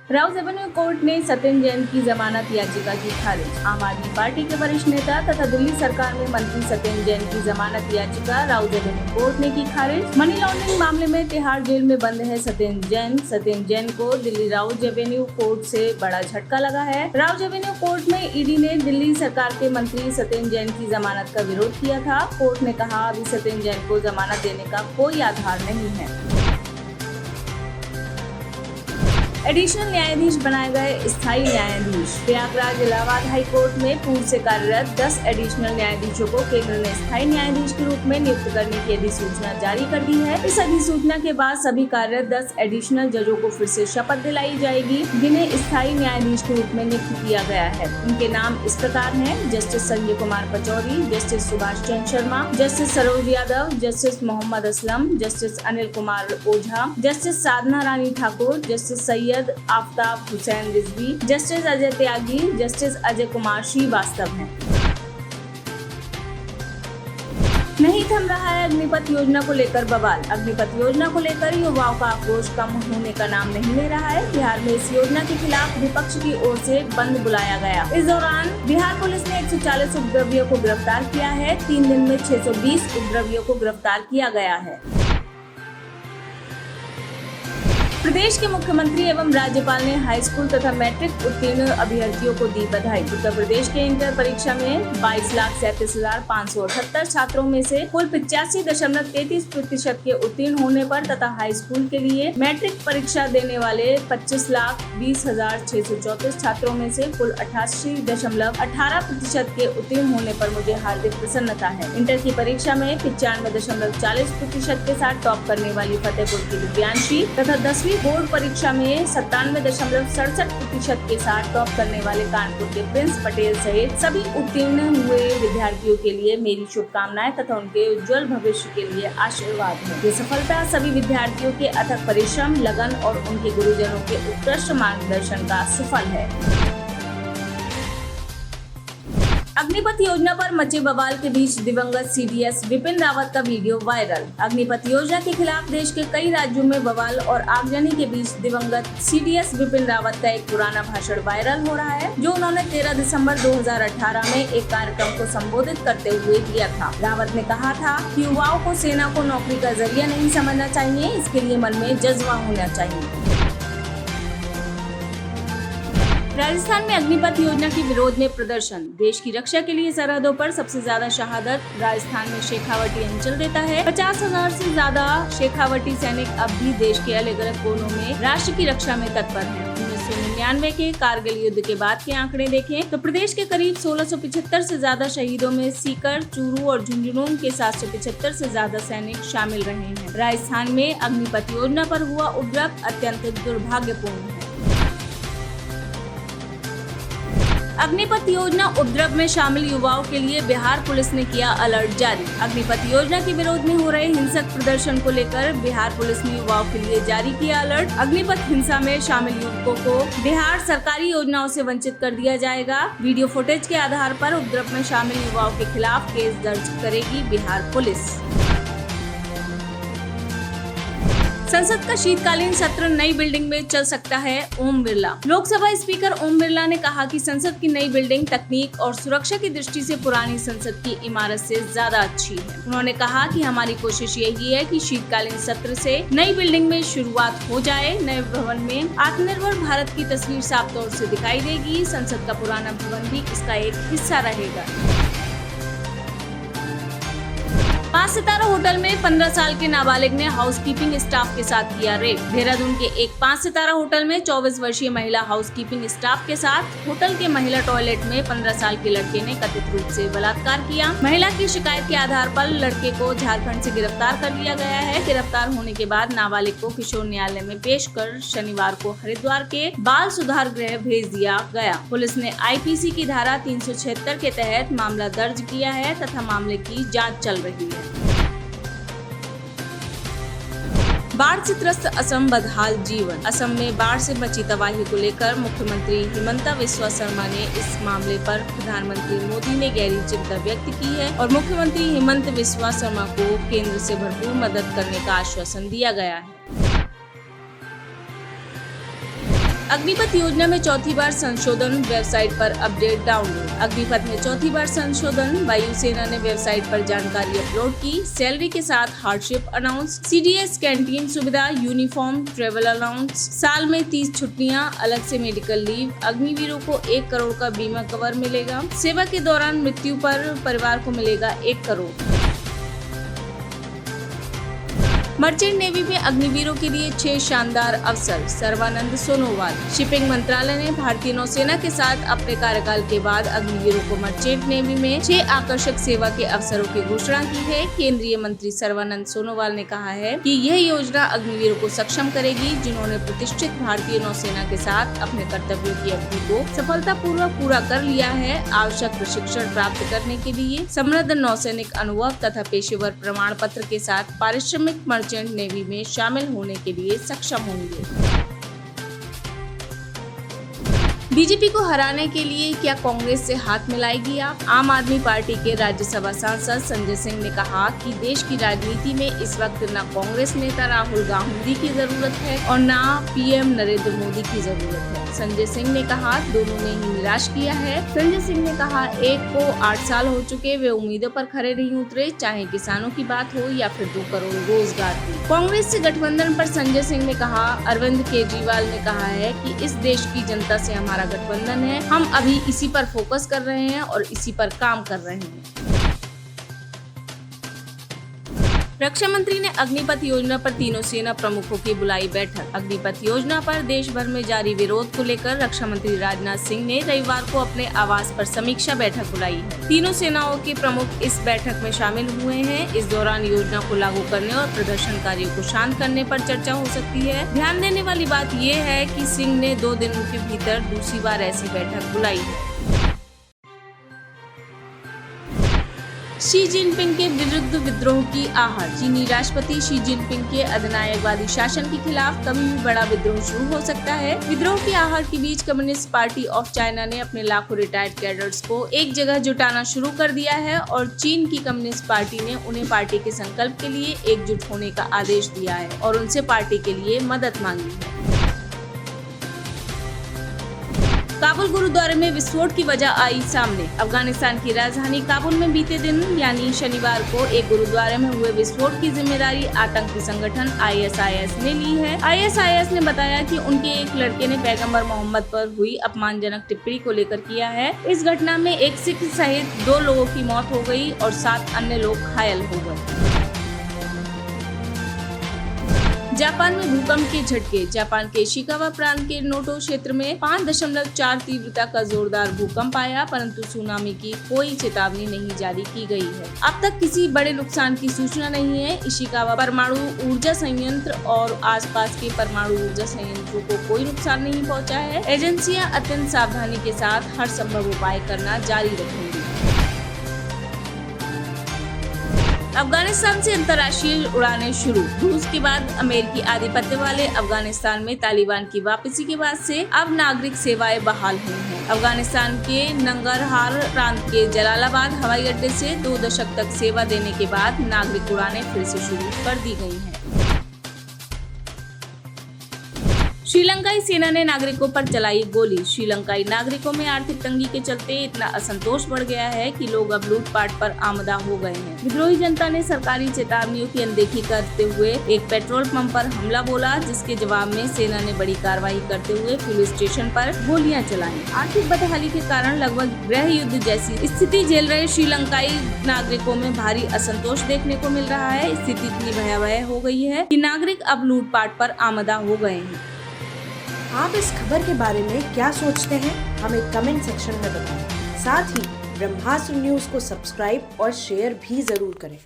Rouse Avenue court ने सत्येंद्र जैन की जमानत याचिका की खारिज। आम आदमी पार्टी के वरिष्ठ नेता तथा दिल्ली सरकार में मंत्री सत्येंद्र जैन की जमानत याचिका राउज एवेन्यू कोर्ट ने की खारिज। मनी लॉन्ड्रिंग मामले में तिहाड़ जेल में बंद है सत्येंद्र जैन को दिल्ली राउज एवेन्यू कोर्ट से बड़ा झटका लगा है। राउज एवेन्यू कोर्ट में ईडी ने दिल्ली सरकार के मंत्री सत्येंद्र जैन की जमानत का विरोध किया था। कोर्ट ने कहा, अभी सत्येंद्र जैन को जमानत देने का कोई आधार नहीं है। एडिशनल न्यायाधीश बनाए गए स्थायी न्यायाधीश। प्रयागराज इलाहाबाद हाई कोर्ट में पूर्व से कार्यरत 10 एडिशनल न्यायाधीशों को केंद्र ने स्थायी न्यायाधीश के रूप में नियुक्त करने की अधिसूचना जारी कर दी है। इस अधिसूचना के बाद सभी कार्यरत 10 एडिशनल जजों को फिर से शपथ दिलाई जाएगी, जिन्हें स्थायी न्यायाधीश के रूप में नियुक्त किया गया है। उनके नाम इस प्रकार हैं: justice Sanjay Kumar Pachauri, justice Subhash Chandra Sharma, justice Saroj Yadav, justice Mohammad Aslam, justice Anil Kumar Ojha, justice Sadhana Rani Thakur, justice Syed Aftab Hussain Rizvi, justice Ajay Tyagi, justice Ajay Kumar Srivastava हैं। नहीं थम रहा है अग्निपथ योजना को लेकर बवाल। अग्निपथ योजना को लेकर युवाओं का आक्रोश कम होने का नाम नहीं ले रहा है। बिहार में इस योजना के खिलाफ विपक्ष की ओर से बंद बुलाया गया। इस दौरान बिहार पुलिस ने 140 उपद्रवियों को गिरफ्तार किया है। 3 दिन में 620 उपद्रवियों को गिरफ्तार किया गया है। प्रदेश के मुख्यमंत्री एवं राज्यपाल ने हाई स्कूल तथा मैट्रिक उत्तीर्ण अभ्यर्थियों को दी बधाई। उत्तर प्रदेश के इंटर परीक्षा में 22,37,578 छात्रों में से कुल 85.33% के उत्तीर्ण होने पर तथा हाई स्कूल के लिए मैट्रिक परीक्षा देने वाले 25,20,634 छात्रों में से कुल 88.18% के उत्तीर्ण होने पर मुझे हार्दिक प्रसन्नता है। इंटर की परीक्षा में 95.40% के साथ टॉप करने वाली फतेहपुर की दिव्यांशी तथा 10वीं बोर्ड परीक्षा में 97.67% के साथ टॉप करने वाले कानपुर के प्रिंस पटेल सहित सभी उत्तीर्ण हुए विद्यार्थियों के लिए मेरी शुभकामनाएं तथा उनके उज्जवल भविष्य के लिए आशीर्वाद है। ये सफलता सभी विद्यार्थियों के अथक परिश्रम, लगन और उनके गुरुजनों के उत्कृष्ट मार्गदर्शन का सुफल है। अग्निपथ योजना पर मचे बवाल के बीच दिवंगत सीडीएस विपिन रावत का वीडियो वायरल। अग्निपथ योजना के खिलाफ देश के कई राज्यों में बवाल और आगजनी के बीच दिवंगत सीडीएस विपिन रावत का एक पुराना भाषण वायरल हो रहा है, जो उन्होंने 13 दिसंबर 2018 में एक कार्यक्रम को संबोधित करते हुए दिया था। रावत ने कहा था कि युवाओं को सेना को नौकरी का जरिया नहीं समझना चाहिए, इसके लिए मन में जज्बा होना चाहिए। राजस्थान में अग्निपथ योजना के विरोध में प्रदर्शन। देश की रक्षा के लिए सरहदों पर सबसे ज्यादा शहादत राजस्थान में शेखावटी अंचल देता है। 50,000 से ज्यादा शेखावटी सैनिक अब भी देश के अलग अलग कोनों में राष्ट्र की रक्षा में तत्पर हैं। 1999 के कारगिल युद्ध के बाद के आंकड़े देखें तो प्रदेश के करीब 1675 से ज्यादा शहीदों में सीकर, चूरू और झुंझुनू के 775 से ज्यादा सैनिक शामिल रहे हैं। राजस्थान में अग्निपथ योजना पर हुआ उपद्रव अत्यंत दुर्भाग्यपूर्ण है। अग्निपथ योजना उपद्रव में शामिल युवाओं के लिए बिहार पुलिस ने किया अलर्ट जारी। अग्निपथ योजना के विरोध में हो रहे हिंसक प्रदर्शन को लेकर बिहार पुलिस ने युवाओं के लिए जारी किया अलर्ट। अग्निपथ हिंसा में शामिल युवकों को बिहार सरकारी योजनाओं से वंचित कर दिया जाएगा। वीडियो फुटेज के आधार पर उपद्रव में शामिल युवाओं के खिलाफ केस दर्ज करेगी बिहार पुलिस। संसद का शीतकालीन सत्र नई बिल्डिंग में चल सकता है, ओम बिरला। लोकसभा स्पीकर ओम बिरला ने कहा कि संसद की नई बिल्डिंग तकनीक और सुरक्षा की दृष्टि से पुरानी संसद की इमारत से ज्यादा अच्छी है। उन्होंने कहा कि हमारी कोशिश यही है कि शीतकालीन सत्र से नई बिल्डिंग में शुरुआत हो जाए। नए भवन में आत्मनिर्भर भारत की तस्वीर साफ तौर से दिखाई देगी। संसद का पुराना भवन भी इसका एक हिस्सा रहेगा। 5 सितारा होटल में 15 साल के नाबालिग ने हाउसकीपिंग स्टाफ के साथ किया रेप। देहरादून के एक 5 सितारा होटल में 24 वर्षीय महिला हाउसकीपिंग स्टाफ के साथ होटल के महिला टॉयलेट में 15 साल के लड़के ने कथित रूप से बलात्कार किया। महिला की शिकायत के आधार पर लड़के को झारखंड से गिरफ्तार कर लिया गया है। गिरफ्तार होने के बाद नाबालिग को किशोर न्यायालय में पेश कर शनिवार को हरिद्वार के बाल सुधार गृह भेज दिया गया। पुलिस ने आईपीसी की धारा 376 के तहत मामला दर्ज किया है तथा मामले की जाँच चल रही है। बाढ़ से त्रस्त असम बदहाल जीवन। असम में बाढ़ से मची तबाही को लेकर मुख्यमंत्री हिमंता बिस्वा शर्मा ने इस मामले पर प्रधानमंत्री मोदी ने गहरी चिंता व्यक्त की है और मुख्यमंत्री हिमंता बिस्वा शर्मा को केंद्र से भरपूर मदद करने का आश्वासन दिया गया है। अग्निपथ योजना में चौथी बार संशोधन, वेबसाइट पर अपडेट डाउनलोड। अग्निपथ में चौथी बार संशोधन, वायुसेना ने वेबसाइट पर जानकारी अपलोड की। सैलरी के साथ हार्डशिप अनाउंस, CDS कैंटीन सुविधा, यूनिफॉर्म, ट्रेवल अलाउंस, साल में 30 छुट्टियां, अलग से मेडिकल लीव, अग्निवीरों को 1 करोड़ का बीमा कवर मिलेगा। सेवा के दौरान मृत्यु पर परिवार को मिलेगा 1 करोड़। मर्चेंट नेवी में अग्निवीरों के लिए 6 शानदार अवसर, सर्बानंद सोनोवाल। शिपिंग मंत्रालय ने भारतीय नौसेना के साथ अपने कार्यकाल के बाद अग्निवीरों को मर्चेंट नेवी में 6 आकर्षक सेवा के अवसरों की घोषणा की है। केंद्रीय मंत्री सर्बानंद सोनोवाल ने कहा है कि यह योजना अग्निवीरों को सक्षम करेगी, जिन्होंने प्रतिष्ठित भारतीय नौसेना के साथ अपने कर्तव्यों की अवधि को सफलतापूर्वक पूरा कर लिया है। आवश्यक प्रशिक्षण प्राप्त करने के लिए समृद्ध नौसैनिक अनुभव तथा पेशेवर प्रमाण पत्र के साथ पारिश्रमिक मर्चेंट नेवी में शामिल होने के लिए सक्षम होंगे। बीजेपी को हराने के लिए क्या कांग्रेस से हाथ मिलाएगी आप? आम आदमी पार्टी के राज्यसभा सांसद संजय सिंह ने कहा कि देश की राजनीति में इस वक्त न कांग्रेस नेता राहुल गांधी की जरूरत है और न PM नरेंद्र मोदी की जरूरत है। संजय सिंह ने कहा, दोनों ने ही निराश किया है। संजय सिंह ने कहा, एक को 8 साल हो चुके, वे उम्मीदों पर खरे नहीं उतरे, चाहे किसानों की बात हो या फिर 2 करोड़ रोजगार की। कांग्रेस से गठबंधन पर संजय सिंह ने कहा, अरविंद केजरीवाल ने कहा है कि इस देश की जनता से हमारा गठबंधन है, हम अभी इसी पर फोकस कर रहे हैं और इसी पर काम कर रहे हैं। रक्षा मंत्री ने अग्निपथ योजना पर तीनों सेना प्रमुखों की बुलाई बैठक। अग्निपथ योजना पर देश भर में जारी विरोध को लेकर रक्षा मंत्री राजनाथ सिंह ने रविवार को अपने आवास पर समीक्षा बैठक बुलाई है। तीनों सेनाओं के प्रमुख इस बैठक में शामिल हुए हैं। इस दौरान योजना को लागू करने और प्रदर्शनकारियों को शांत करने पर चर्चा हो सकती है। ध्यान देने वाली बात ये है कि सिंह ने 2 दिनों के भीतर दूसरी बार ऐसी बैठक बुलाई है। शी जिनपिंग के विरुद्ध विद्रोह की आहट। चीनी राष्ट्रपति शी जिनपिंग के अधिनायकवादी शासन के खिलाफ कभी भी बड़ा विद्रोह शुरू हो सकता है। विद्रोह की आहट के बीच कम्युनिस्ट पार्टी ऑफ चाइना ने अपने लाखों रिटायर्ड कैडर्स को एक जगह जुटाना शुरू कर दिया है और चीन की कम्युनिस्ट पार्टी ने उन्हें पार्टी के संकल्प के लिए एकजुट होने का आदेश दिया है और उनसे पार्टी के लिए मदद मांगी है। काबुल गुरुद्वारे में विस्फोट की वजह आई सामने। अफगानिस्तान की राजधानी काबुल में बीते दिन यानी शनिवार को एक गुरुद्वारे में हुए विस्फोट की जिम्मेदारी आतंकी संगठन ISIS ने ली है। ISIS ने बताया कि उनके एक लड़के ने पैगंबर मोहम्मद पर हुई अपमानजनक टिप्पणी को लेकर किया है। इस घटना में एक सिख सहित 2 लोगों की मौत हो गई और 7 अन्य लोग घायल हो गए। जापान में भूकंप के झटके। जापान के इशिकावा प्रांत के नोटो क्षेत्र में 5.4 तीव्रता का जोरदार भूकंप आया, परंतु सुनामी की कोई चेतावनी नहीं जारी की गई है। अब तक किसी बड़े नुकसान की सूचना नहीं है। इशिकावा परमाणु ऊर्जा संयंत्र और आसपास के परमाणु ऊर्जा संयंत्रों को कोई नुकसान नहीं पहुंचा है। एजेंसियां अत्यंत सावधानी के साथ हर संभव उपाय करना जारी रखेंगी। अफगानिस्तान से अंतर्राष्ट्रीय उड़ानें शुरू। रूस के बाद अमेरिकी आधिपत्य वाले अफगानिस्तान में तालिबान की वापसी के बाद से अब नागरिक सेवाएं बहाल हुई हैं। अफगानिस्तान के नंगरहार प्रांत के जलालाबाद हवाई अड्डे से 2 दशक तक सेवा देने के बाद नागरिक उड़ानें फिर से शुरू कर दी गई हैं। श्रीलंकाई सेना ने नागरिकों पर चलाई गोली। श्रीलंकाई नागरिकों में आर्थिक तंगी के चलते इतना असंतोष बढ़ गया है कि लोग अब लूटपाट पर आमदा हो गए हैं। विद्रोही जनता ने सरकारी चेतावनियों की अनदेखी करते हुए एक पेट्रोल पंप पर हमला बोला, जिसके जवाब में सेना ने बड़ी कार्रवाई करते हुए पुलिस स्टेशन पर गोलियां चलाई। आर्थिक बदहाली के कारण लगभग गृह युद्ध जैसी स्थिति झेल रहे श्रीलंकाई नागरिकों में भारी असंतोष देखने को मिल रहा है। स्थिति इतनी भयावह हो गई है कि नागरिक अब लूटपाट पर आमदा हो गए हैं। आप इस खबर के बारे में क्या सोचते हैं, हमें कमेंट सेक्शन में बताएं। साथ ही ब्रह्मास्त्र न्यूज को सब्सक्राइब और शेयर भी जरूर करें।